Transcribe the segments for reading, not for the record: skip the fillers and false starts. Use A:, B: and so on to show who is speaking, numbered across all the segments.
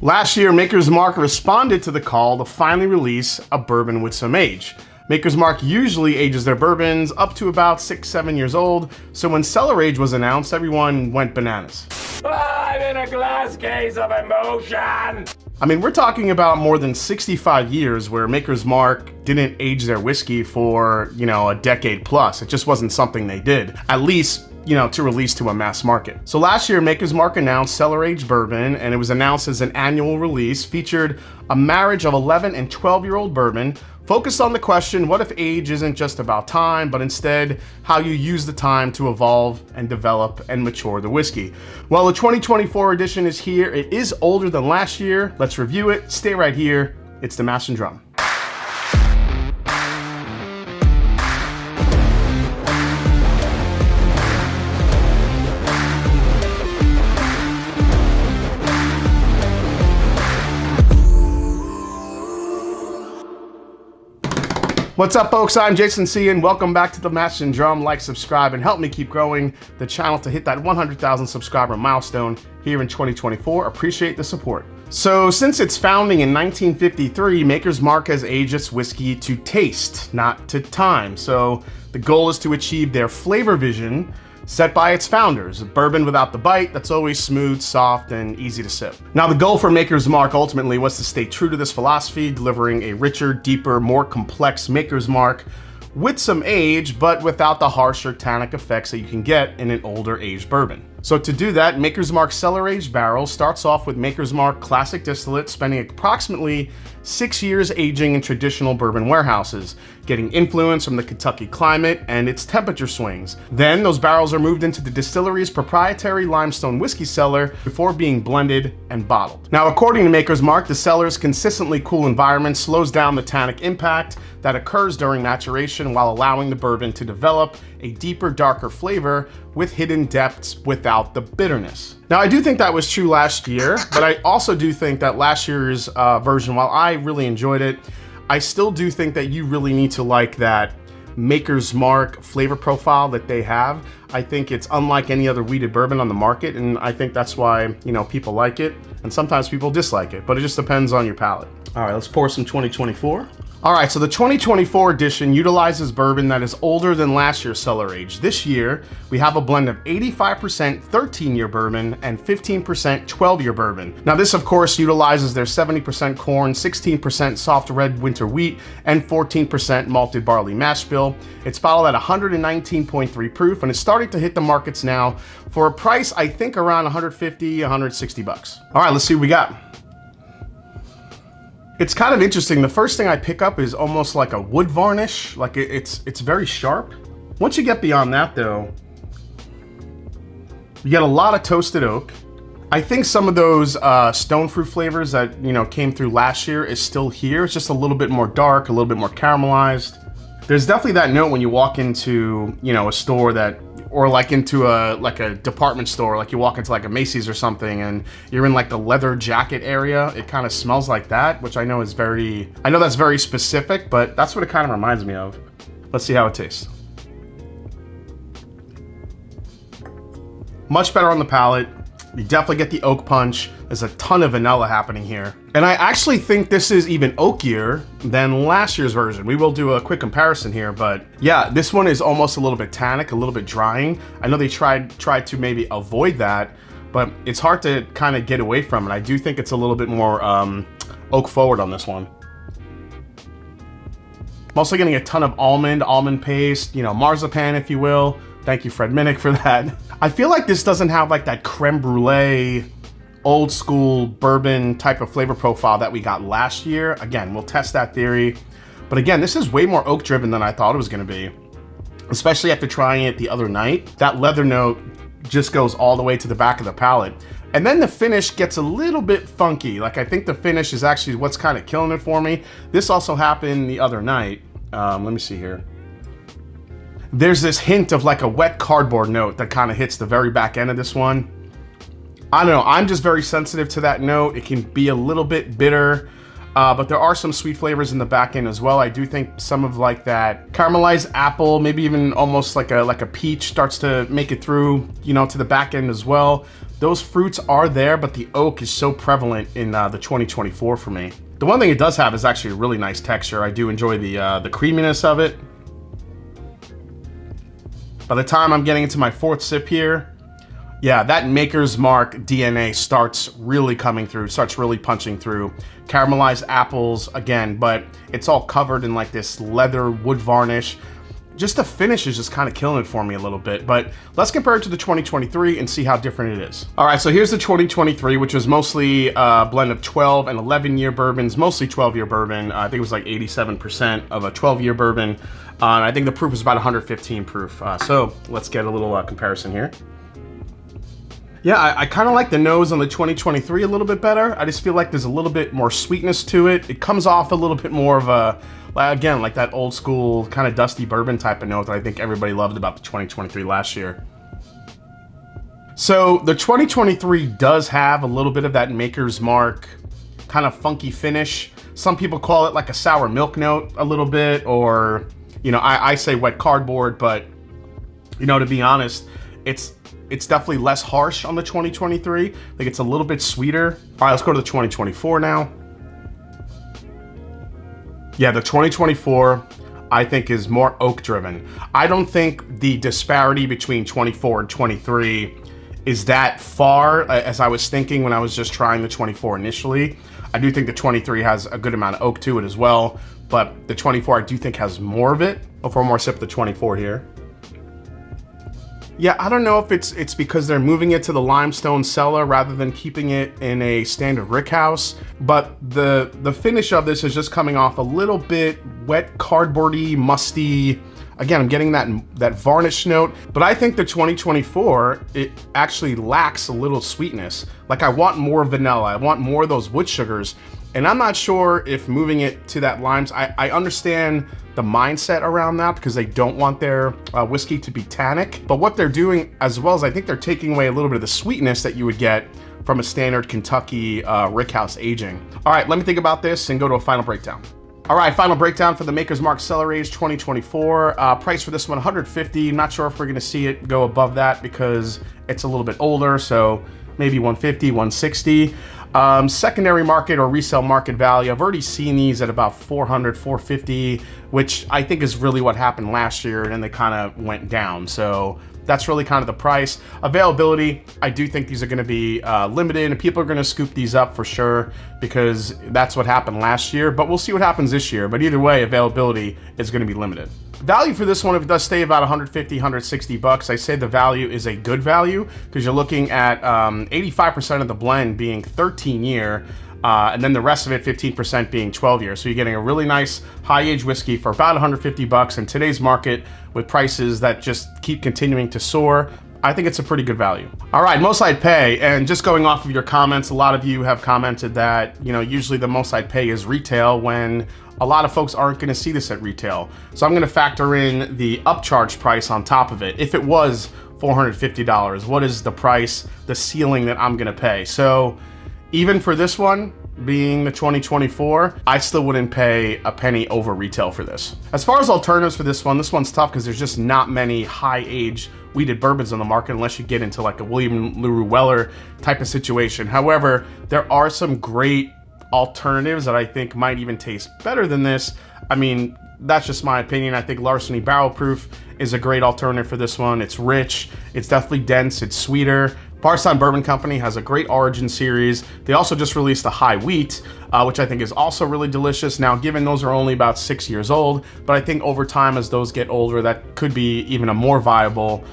A: Last year, Maker's Mark responded to the call to finally release a bourbon with some age. Maker's Mark usually ages their bourbons up to about 6-7 years old, so when Cellar age was announced, everyone went bananas.
B: I'm in a glass case of emotion!
A: I mean, we're talking about more than 65 years where Maker's Mark didn't age their whiskey for, a decade plus. It just wasn't something they did, at least, to release to a mass market. So last year, Maker's Mark announced Cellar Aged Bourbon, and it was announced as an annual release, featured a marriage of 11 and 12-year-old bourbon, focused on the question, what if age isn't just about time, but instead how you use the time to evolve and develop and mature the whiskey? Well, the 2024 edition is here. It is older than last year. Let's review it. Stay right here. It's the Mash and Drum. What's up, folks? I'm Jason C, and welcome back to the Mash and Drum. Like, subscribe, and help me keep growing the channel to hit that 100,000 subscriber milestone here in 2024. Appreciate the support. So, since its founding in 1953, Maker's Mark has aged its whiskey to taste, not to time. So, the goal is to achieve their flavor vision set by its founders, a bourbon without the bite that's always smooth, soft, and easy to sip. Now, the goal for Maker's Mark ultimately was to stay true to this philosophy, delivering a richer, deeper, more complex Maker's Mark with some age, but without the harsher tannic effects that you can get in an older aged bourbon. So to do that, Maker's Mark Cellar Aged Barrel starts off with Maker's Mark Classic Distillate, spending approximately 6 years aging in traditional bourbon warehouses, getting influence from the Kentucky climate and its temperature swings. Then those barrels are moved into the distillery's proprietary limestone whiskey cellar before being blended and bottled. Now, according to Maker's Mark, the cellar's consistently cool environment slows down the tannic impact that occurs during maturation while allowing the bourbon to develop a deeper, darker flavor with hidden depths without the bitterness. Now, I do think that was true last year, but I also do think that last year's version, while I really enjoyed it, I still do think that you really need to like that Maker's Mark flavor profile that they have. I think it's unlike any other wheated bourbon on the market, and I think that's why, people like it, and sometimes people dislike it, but it just depends on your palate. All right, let's pour some 2024. All right, so the 2024 edition utilizes bourbon that is older than last year's cellar age. This year, we have a blend of 85% 13-year bourbon and 15% 12-year bourbon. Now, this, of course, utilizes their 70% corn, 16% soft red winter wheat, and 14% malted barley mash bill. It's bottled at 119.3 proof, and it's starting to hit the markets now for a price, I think, around 150, 160 bucks. All right, let's see what we got. It's kind of interesting. The first thing I pick up is almost like a wood varnish. Like it's very sharp. Once you get beyond that, though, you get a lot of toasted oak. I think some of those stone fruit flavors that came through last year is still here. It's just a little bit more dark, a little bit more caramelized. There's definitely that note when you walk into a store that, or like into a department store, like you walk into like a Macy's or something and you're in like the leather jacket area. It kind of smells like that, which I know that's very specific, but that's what it kind of reminds me of. Let's see how it tastes. Much better on the palate. You definitely get the oak punch. There's a ton of vanilla happening here. And I actually think this is even oakier than last year's version. We will do a quick comparison here, but yeah, this one is almost a little bit tannic, a little bit drying. I know they tried to maybe avoid that, but it's hard to kind of get away from it. I do think it's a little bit more oak forward on this one. I'm also getting a ton of almond paste, marzipan, if you will. Thank you, Fred Minnick, for that. I feel like this doesn't have like that creme brulee, old school bourbon type of flavor profile that we got last year. Again, we'll test that theory. But again, this is way more oak driven than I thought it was gonna be, especially after trying it the other night. That leather note just goes all the way to the back of the palate. And then the finish gets a little bit funky. Like I think the finish is actually what's kind of killing it for me. This also happened the other night. Let me see here. There's this hint of like a wet cardboard note that kind of hits the very back end of this one. I don't know, I'm just very sensitive to that note. It can be a little bit bitter, but there are some sweet flavors in the back end as well. I do think some of like that caramelized apple, maybe even almost like a peach starts to make it through, to the back end as well. those fruits are there, but the oak is so prevalent in the 2024 for me. The one thing it does have is actually a really nice texture. I do enjoy the creaminess of it. By the time I'm getting into my fourth sip here, yeah, that Maker's Mark DNA starts really coming through, starts really punching through. Caramelized apples again, but it's all covered in like this leather wood varnish. Just the finish is just kind of killing it for me a little bit, but let's compare it to the 2023 and see how different it is. All right, so here's the 2023, which was mostly a blend of 12 and 11-year bourbons, mostly 12-year bourbon. I think it was like 87% of a 12-year bourbon. And I think the proof was about 115 proof. So let's get a little comparison here. Yeah, I kind of like the nose on the 2023 a little bit better. I just feel like there's a little bit more sweetness to it. It comes off a little bit more of a, again, like that old school kind of dusty bourbon type of note that I think everybody loved about the 2023 last year. So the 2023 does have a little bit of that Maker's Mark kind of funky finish. Some people call it like a sour milk note a little bit, or, you know, I say wet cardboard, but, you know, to be honest, it's definitely less harsh on the 2023. I think it's a little bit sweeter. All right, let's go to the 2024 now. Yeah, the 2024, I think, is more oak driven. I don't think the disparity between 24 and 23 is that far as I was thinking when I was just trying the 24 initially. I do think the 23 has a good amount of oak to it as well, but the 24 I do think has more of it. Oh, for one more sip of the 24 here. Yeah, I don't know if it's because they're moving it to the limestone cellar rather than keeping it in a standard rick house, but the finish of this is just coming off a little bit wet, cardboardy, musty. Again, I'm getting that varnish note, but I think the 2024, it actually lacks a little sweetness. Like, I want more vanilla, I want more of those wood sugars, and I'm not sure if moving it to that limes, I understand the mindset around that because they don't want their whiskey to be tannic, but what they're doing as well is I think they're taking away a little bit of the sweetness that you would get from a standard Kentucky rickhouse aging. All right, let me think about this and go to a final breakdown. All right, final breakdown for the Maker's Mark Cellar Aged 2024. Price for this one, $150. Not sure if we're gonna see it go above that because it's a little bit older, so maybe $150, $160. Secondary market or resale market value, I've already seen these at about $400, $450, which I think is really what happened last year, and then they kind of went down. So that's really kind of the price. Availability, I do think these are going to be limited, and people are going to scoop these up for sure because that's what happened last year, but we'll see what happens this year. But either way, availability is going to be limited. Value for this one, if it does stay about 150, 160 bucks, I say the value is a good value because you're looking at 85% of the blend being 13-year, and then the rest of it, 15% being 12 years. So you're getting a really nice high-age whiskey for about 150 bucks in today's market with prices that just keep continuing to soar. I think it's a pretty good value. All right, most I'd pay, and just going off of your comments, a lot of you have commented that, you know, usually the most I'd pay is retail when a lot of folks aren't gonna see this at retail. So I'm gonna factor in the upcharge price on top of it. If it was $450, what is the price, the ceiling that I'm gonna pay? So even for this one, being the 2024, I still wouldn't pay a penny over retail for this. As far as alternatives for this one's tough because there's just not many high-age wheated bourbons on the market unless you get into like a William LaRue Weller type of situation. However, there are some great alternatives that I think might even taste better than this. I mean, that's just my opinion. I think Larceny Barrel Proof is a great alternative for this one. It's rich, it's definitely dense, it's sweeter. Bardstown Bourbon Company has a great Origin series. They also just released a high wheat, which I think is also really delicious. Now, given those are only about 6 years old, but I think over time as those get older, that could be even a more viable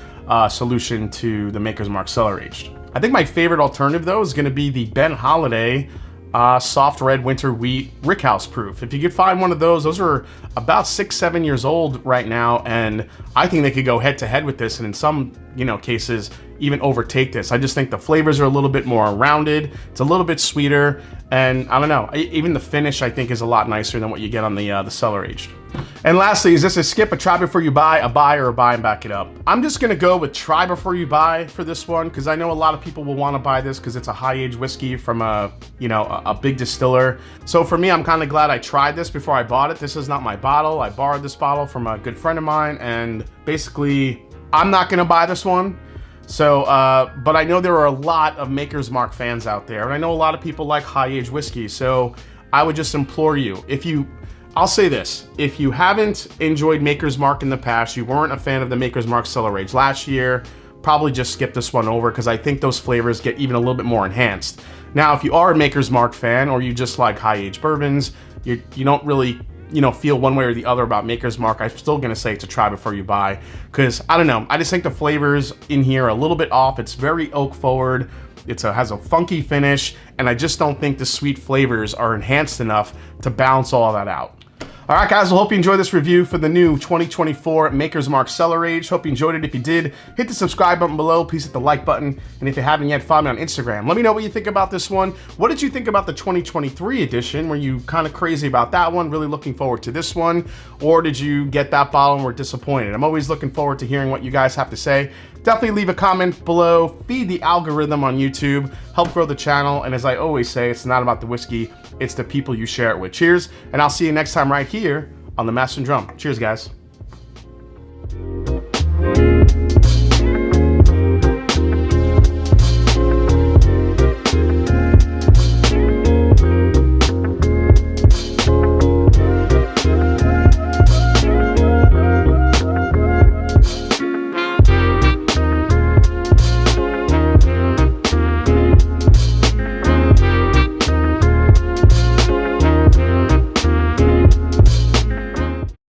A: solution to the Maker's Mark Cellar Aged. I think my favorite alternative though is gonna be the Ben Holiday soft red winter wheat rickhouse proof. If you could find one of those are about 6, 7 years old right now, and I think they could go head to head with this, and in some, you know, cases even overtake this. I just think the flavors are a little bit more rounded. It's a little bit sweeter, and I don't know, even the finish I think is a lot nicer than what you get on the Cellar Aged. And lastly, is this a skip, a try before you buy, a buy, or a buy and back it up? I'm just gonna go with try before you buy for this one because I know a lot of people will want to buy this because it's a high-age whiskey from a big distiller. So for me, I'm kind of glad I tried this before I bought it. This is not my bottle. I borrowed this bottle from a good friend of mine, and basically, I'm not gonna buy this one. So, but I know there are a lot of Maker's Mark fans out there, and I know a lot of people like high-age whiskey. So I would just implore you, I'll say this, if you haven't enjoyed Maker's Mark in the past, you weren't a fan of the Maker's Mark Cellar Age last year, probably just skip this one over because I think those flavors get even a little bit more enhanced. Now, if you are a Maker's Mark fan or you just like high-age bourbons, you don't really feel one way or the other about Maker's Mark, I'm still gonna say it's a try before you buy, because I don't know, I just think the flavors in here are a little bit off. It's very oak forward, has a funky finish, and I just don't think the sweet flavors are enhanced enough to balance all that out. All right, guys, I hope you enjoyed this review for the new 2024 Maker's Mark Cellar Age. Hope you enjoyed it. If you did, hit the subscribe button below. Please hit the like button. And if you haven't yet, follow me on Instagram. Let me know what you think about this one. What did you think about the 2023 edition? Were you kind of crazy about that one? Really looking forward to this one? Or did you get that bottle and were disappointed? I'm always looking forward to hearing what you guys have to say. Definitely leave a comment below. Feed the algorithm on YouTube. Help grow the channel. And as I always say, it's not about the whiskey. It's the people you share it with. Cheers, and I'll see you next time right here on the Master and Drum. Cheers, guys.